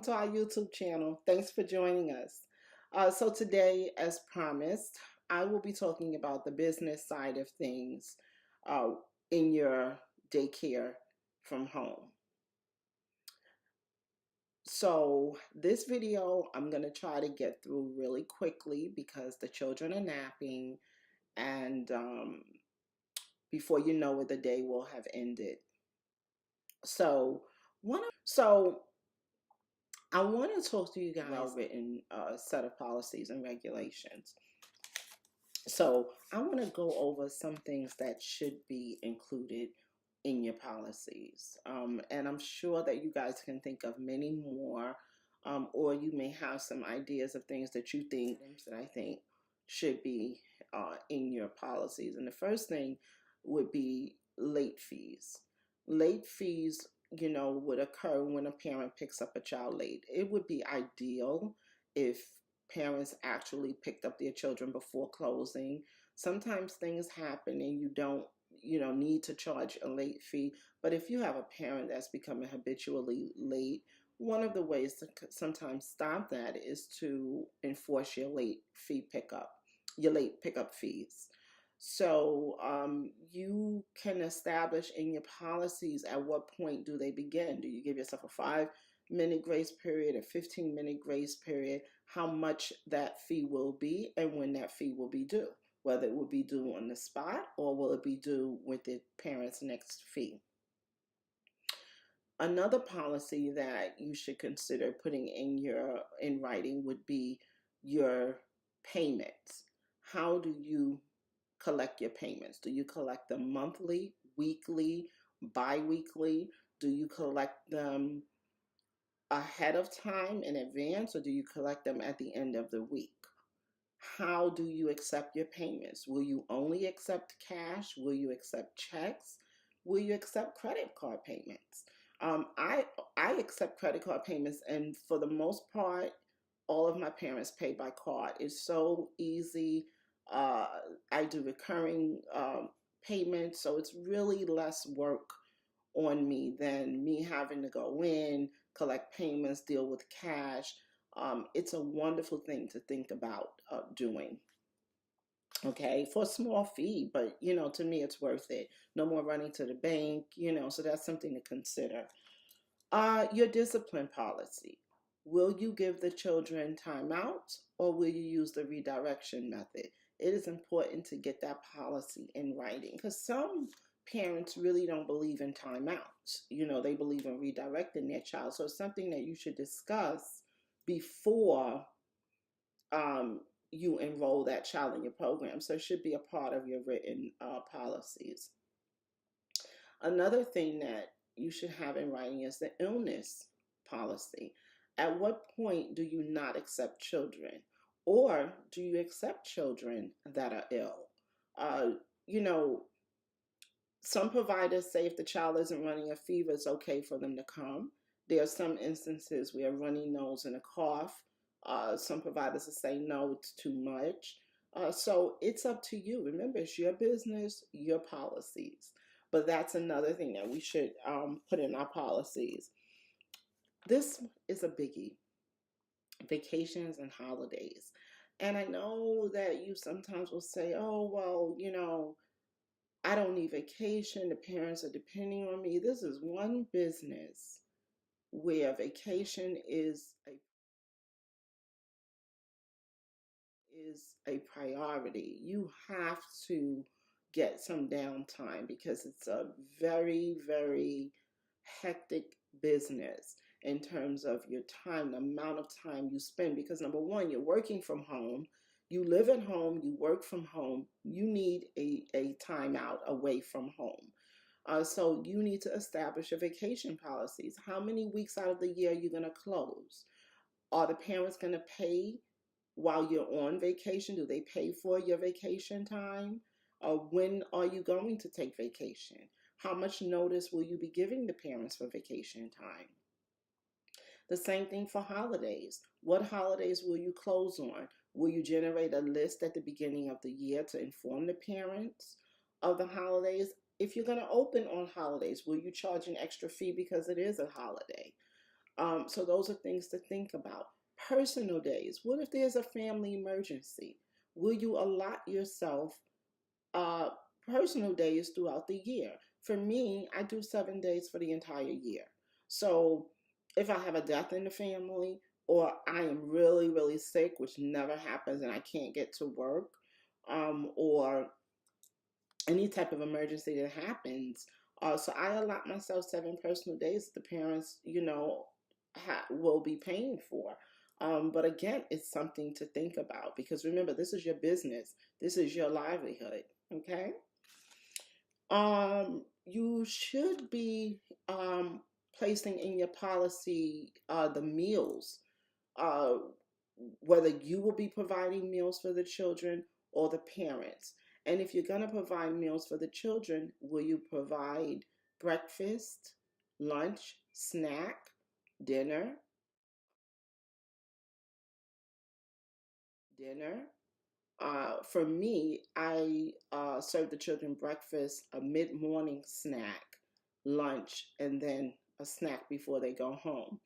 welcome to our YouTube channel. Thanks for joining us. So today, as promised, I will be talking about the business side of things uh, in your daycare from home. So this video, I'm going to try to get through really quickly because the children are napping and before you know it, the day will have ended. So I want to talk to you guys about a well-written set of policies and regulations. So I want to go over some things that should be included in your policies. And I'm sure that you guys can think of many more, or you may have some ideas of things that you think that I think should be in your policies. And the first thing would be late fees. Late fees, would occur when a parent picks up a child late. It would be ideal if parents actually picked up their children before closing. Sometimes things happen and you don't, need to charge a late fee. But if you have a parent that's becoming habitually late, one of the ways to sometimes stop that is to enforce your late pickup fees. So you can establish in your policies at what point do they begin. Do you give yourself a 5-minute grace period, a 15-minute grace period, how much that fee will be, and when that fee will be due, whether it will be due on the spot or will it be due with the parent's next fee. Another policy that you should consider putting in writing would be your payments. How do you collect your payments? Do you collect them monthly, weekly, bi-weekly? Do you collect them ahead of time in advance, or do you collect them at the end of the week? How do you accept your payments? Will you only accept cash? Will you accept checks? Will you accept credit card payments? I accept credit card payments, and for the most part, all of my parents pay by card. It's so easy. I do recurring payments, so it's really less work on me than me having to go in, collect payments, deal with cash. It's a wonderful thing to think about doing. Okay, for a small fee, but to me it's worth it. No more running to the bank, so that's something to consider. Your discipline policy. Will you give the children timeouts or will you use the redirection method? It is important to get that policy in writing because some parents really don't believe in timeouts. They believe in redirecting their child. So it's something that you should discuss before you enroll that child in your program. So it should be a part of your written policies. Another thing that you should have in writing is the illness policy. At what point do you not accept children? Or do you accept children that are ill? Some providers say if the child isn't running a fever, it's okay for them to come. There are some instances where a runny nose and a cough, some providers will say, no, it's too much. So it's up to you. Remember, it's your business, your policies. But that's another thing that we should put in our policies. This is a biggie. Vacations and holidays. And I know that you sometimes will say, oh, well, I don't need vacation. The parents are depending on me. This is one business where vacation is a priority. You have to get some downtime because it's a very, very hectic business in terms of your time, the amount of time you spend. Because number one, you're working from home, you live at home, you work from home, you need a time out away from home. So you need to establish your vacation policies. How many weeks out of the year are you going to close? Are the parents going to pay while you're on vacation? Do they pay for your vacation time? When are you going to take vacation? How much notice will you be giving the parents for vacation time? The same thing for holidays. What holidays will you close on? Will you generate a list at the beginning of the year to inform the parents of the holidays? If you're going to open on holidays, will you charge an extra fee because it is a holiday? So those are things to think about. Personal days. What if there's a family emergency? Will you allot yourself uh, personal days throughout the year? For me, I do 7 days for the entire year. So if I have a death in the family, or I am really, really sick, which never happens, and I can't get to work, or any type of emergency that happens. So I allot myself 7 personal days the parents, will be paying for. But again, it's something to think about because remember, this is your business. This is your livelihood. Okay. You should be placing in your policy the meals, uh, whether you will be providing meals for the children or the parents. And if you're going to provide meals for the children, will you provide breakfast, lunch, snack, dinner, dinner? For me, I serve the children breakfast, a mid morning snack, lunch, and then a snack before they go home.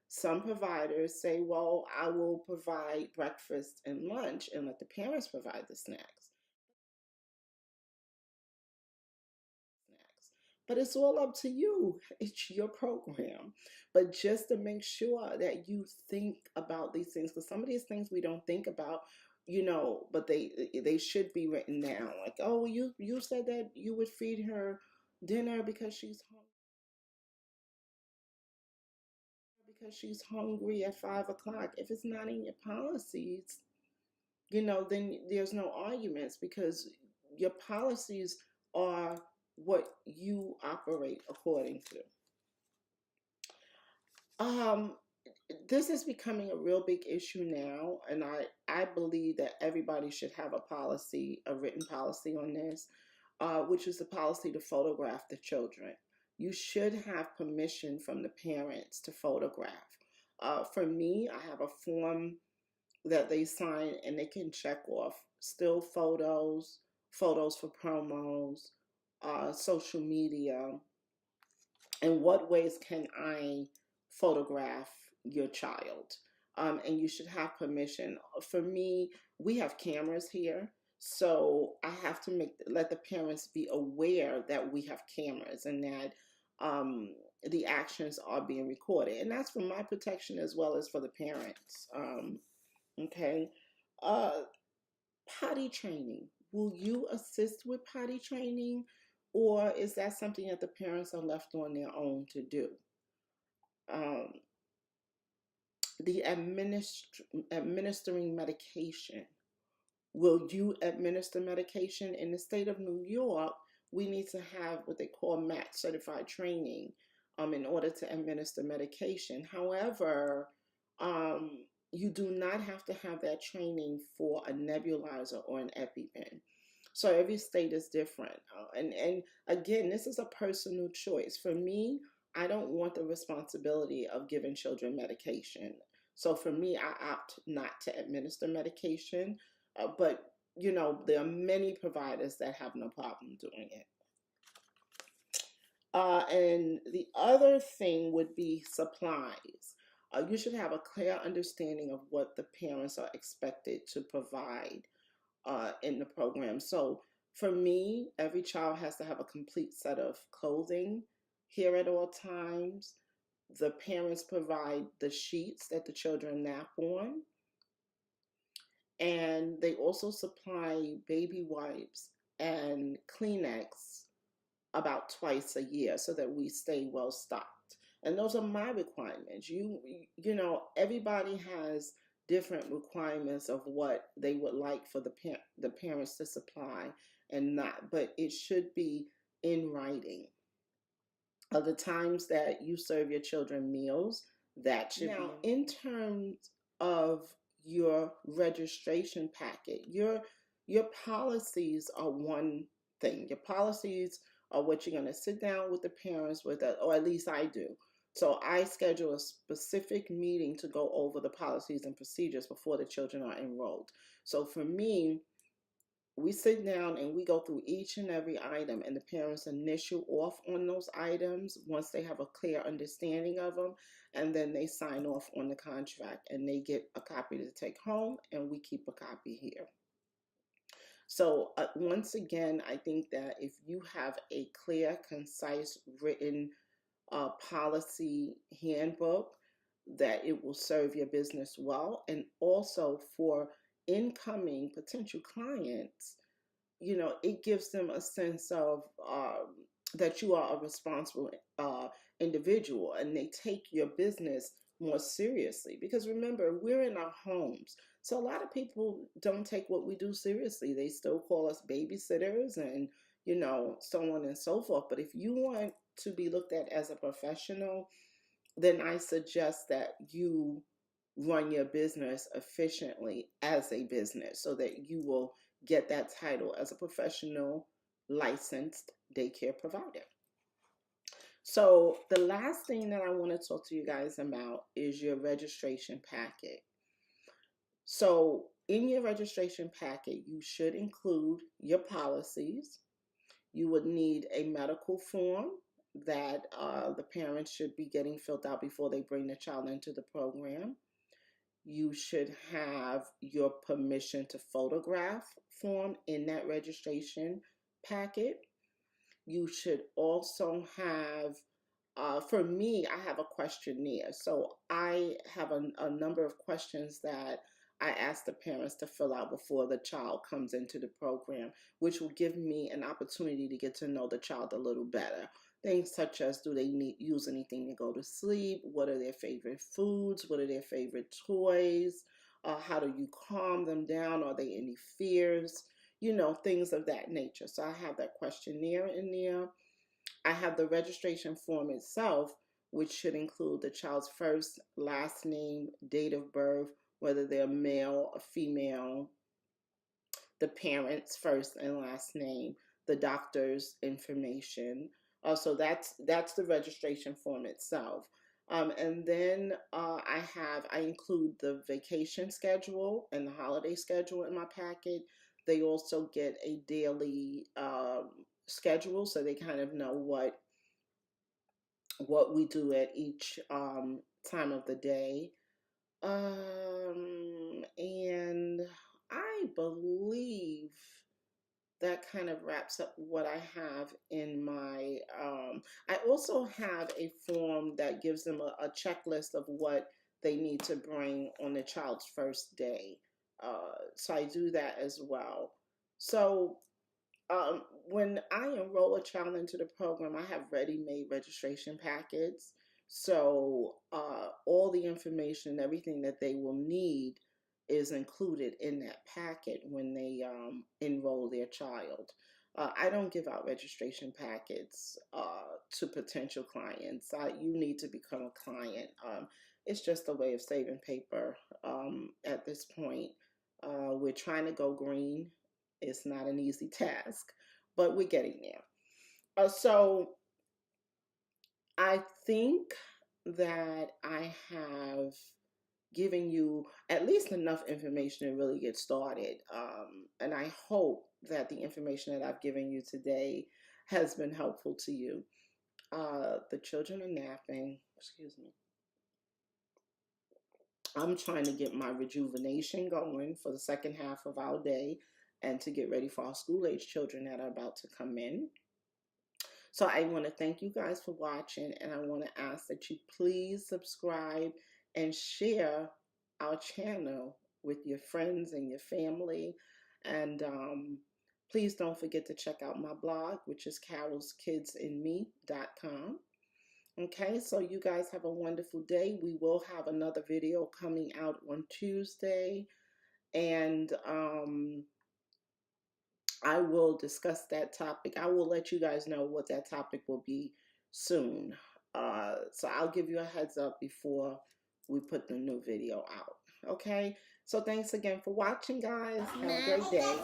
Some providers say, well, I will provide breakfast and lunch and let the parents provide the snacks. But it's all up to you. It's your program. But just to make sure that you think about these things, because some of these things we don't think about, but they should be written down. Like, oh, you said that you would feed her dinner because she's hungry at 5 o'clock. If it's not in your policies, then there's no arguments because your policies are what you operate according to. Um, this is becoming a real big issue now, and I believe that everybody should have a written policy on this, which is the policy to photograph the children. You should have permission from the parents to photograph. For me, I have a form that they sign and they can check off still photos, photos for promos, social media, and what ways can I photograph your child? And you should have permission. For me, we have cameras here, so I have to let the parents be aware that we have cameras and that the actions are being recorded, and that's for my protection as well as for the parents. Okay. Uh, Potty training. Will you assist with potty training, or is that something that the parents are left on their own to do? Um, the administering medication. Will you administer medication? In the state of New York, we need to have what they call MAT certified training in order to administer medication. However, you do not have to have that training for a nebulizer or an EpiPen. So every state is different. And again, this is a personal choice. For me, I don't want the responsibility of giving children medication. So for me, I opt not to administer medication. But, there are many providers that have no problem doing it. And the other thing would be supplies. You should have a clear understanding of what the parents are expected to provide in the program. So for me, every child has to have a complete set of clothing here at all times. The parents provide the sheets that the children nap on, and they also supply baby wipes and Kleenex about twice a year so that we stay well stocked. And those are my requirements. Everybody has different requirements of what they would like for the parents to supply and not, but it should be in writing. Of the times that you serve your children meals, that should now be in terms of your registration packet. Your policies are one thing. Your policies are what you're going to sit down with the parents with, or at least I do. So I schedule a specific meeting to go over the policies and procedures before the children are enrolled. So for me, We sit down and we go through each and every item, and the parents initial off on those items once they have a clear understanding of them, and then they sign off on the contract and they get a copy to take home, and we keep a copy here. So once again, I think that if you have a clear, concise, written policy handbook, that it will serve your business well. And also for incoming potential clients, it gives them a sense of that you are a responsible individual, and they take your business more seriously. Because remember, we're in our homes. So a lot of people don't take what we do seriously. They still call us babysitters and, so on and so forth. But if you want to be looked at as a professional, then I suggest that you run your business efficiently as a business so that you will get that title as a professional licensed daycare provider. So the last thing that I want to talk to you guys about is your registration packet. So in your registration packet, you should include your policies. You would need a medical form that the parents should be getting filled out before they bring the child into the program. You should have your permission to photograph form in that registration packet. You should also have, for me, I have a questionnaire. So I have a number of questions that I ask the parents to fill out before the child comes into the program, which will give me an opportunity to get to know the child a little better. Things such as, do they use anything to go to sleep? What are their favorite foods? What are their favorite toys? How do you calm them down? Are there any fears? Things of that nature. So I have that questionnaire in there. I have the registration form itself, which should include the child's first, last name, date of birth, whether they're male or female, the parents' first and last name, the doctor's information. So that's the registration form itself. And then I include the vacation schedule and the holiday schedule in my packet. They also get a daily schedule, so they kind of know what we do at each time of the day. And I believe that kind of wraps up what I have in my, I also have a form that gives them a checklist of what they need to bring on the child's first day. So I do that as well. So when I enroll a child into the program, I have ready-made registration packets. So all the information, everything that they will need is included in that packet when they enroll their child. I don't give out registration packets to potential clients. You need to become a client. It's just a way of saving paper at this point. We're trying to go green. It's not an easy task, but we're getting there. So I think that I have given you at least enough information to really get started. And I hope that the information that I've given you today has been helpful to you. The children are napping. Excuse me. I'm trying to get my rejuvenation going for the second half of our day and to get ready for our school-age children that are about to come in. So I want to thank you guys for watching, and I want to ask that you please subscribe and share our channel with your friends and your family. And please don't forget to check out my blog, which is carolskidsinme.com. Okay, so you guys have a wonderful day. We will have another video coming out on Tuesday, and I will discuss that topic. I will let you guys know what that topic will be soon. So I'll give you a heads up before we put the new video out. Okay, so thanks again for watching, guys. Have a great day.